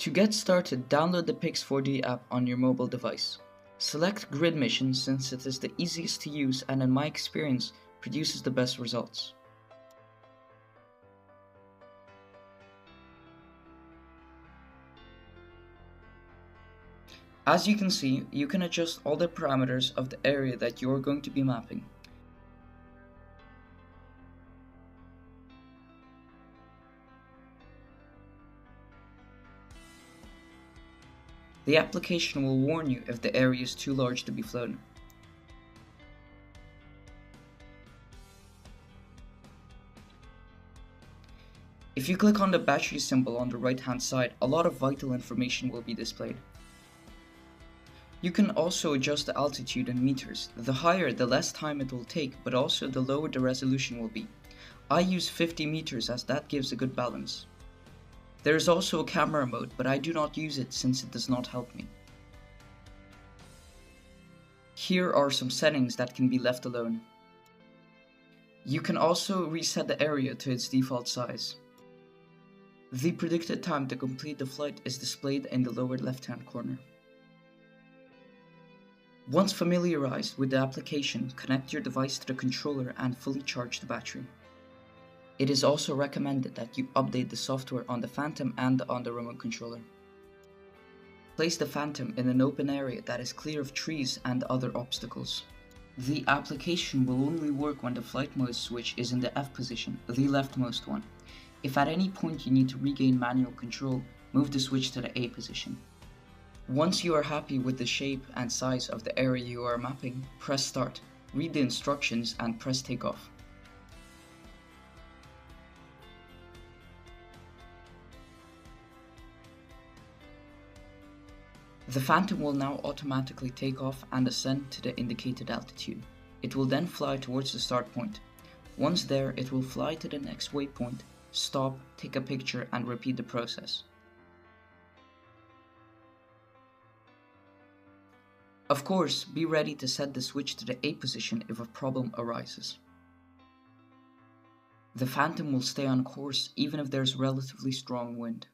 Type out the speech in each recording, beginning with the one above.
To get started, download the Pix4D app on your mobile device. Select Grid Mission since it is the easiest to use and in my experience produces the best results. As you can see, you can adjust all the parameters of the area that you are going to be mapping. The application will warn you if the area is too large to be flown. If you click on the battery symbol on the right hand side, a lot of vital information will be displayed. You can also adjust the altitude in meters. The higher, the less time it will take, but also the lower the resolution will be. I use 50 meters as that gives a good balance. There is also a camera mode, but I do not use it since it does not help me. Here are some settings that can be left alone. You can also reset the area to its default size. The predicted time to complete the flight is displayed in the lower left-hand corner. Once familiarized with the application, connect your device to the controller and fully charge the battery. It is also recommended that you update the software on the Phantom and on the remote controller. Place the Phantom in an open area that is clear of trees and other obstacles. The application will only work when the flight mode switch is in the F position, the leftmost one. If at any point you need to regain manual control, move the switch to the A position. Once you are happy with the shape and size of the area you are mapping, press start, read the instructions and press takeoff. The Phantom will now automatically take off and ascend to the indicated altitude. It will then fly towards the start point. Once there, it will fly to the next waypoint, stop, take a picture and repeat the process. Of course, be ready to set the switch to the A position if a problem arises. The Phantom will stay on course even if there's relatively strong wind.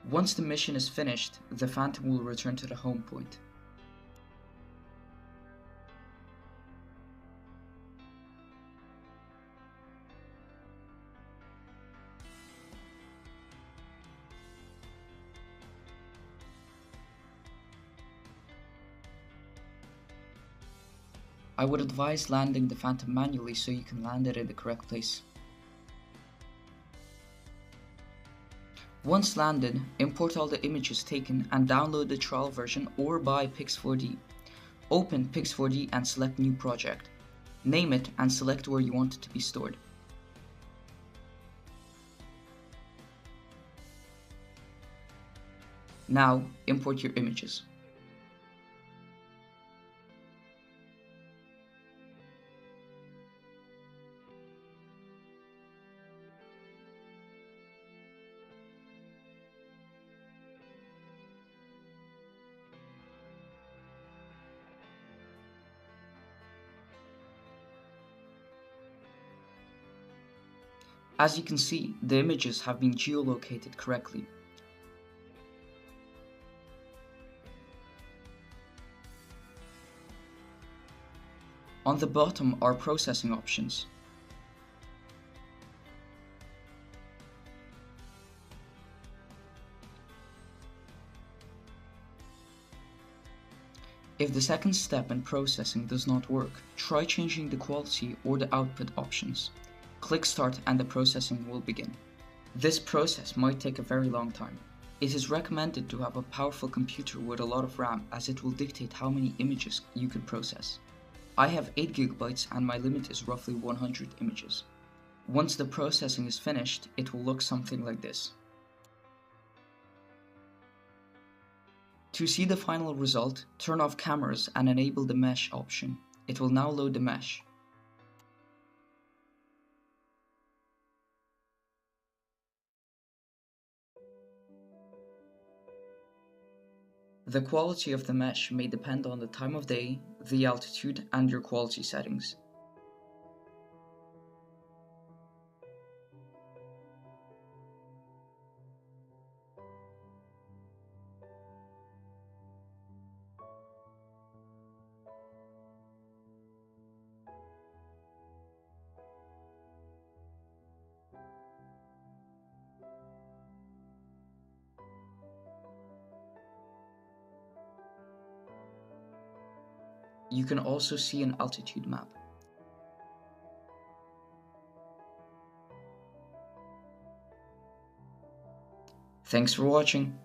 Once the mission is finished, the Phantom will return to the home point. I would advise landing the Phantom manually so you can land it in the correct place. Once landed, import all the images taken and download the trial version or buy Pix4D. Open Pix4D and select New Project. Name it and select where you want it to be stored. Now, import your images. As you can see, the images have been geolocated correctly. On the bottom are processing options. If the second step in processing does not work, try changing the quality or the output options. Click start and the processing will begin. This process might take a very long time. It is recommended to have a powerful computer with a lot of RAM as it will dictate how many images you can process. I have 8 GB and my limit is roughly 100 images. Once the processing is finished, it will look something like this. To see the final result, turn off cameras and enable the mesh option. It will now load the mesh. The quality of the mesh may depend on the time of day, the altitude, and your quality settings. You can also see an altitude map. Thanks for watching.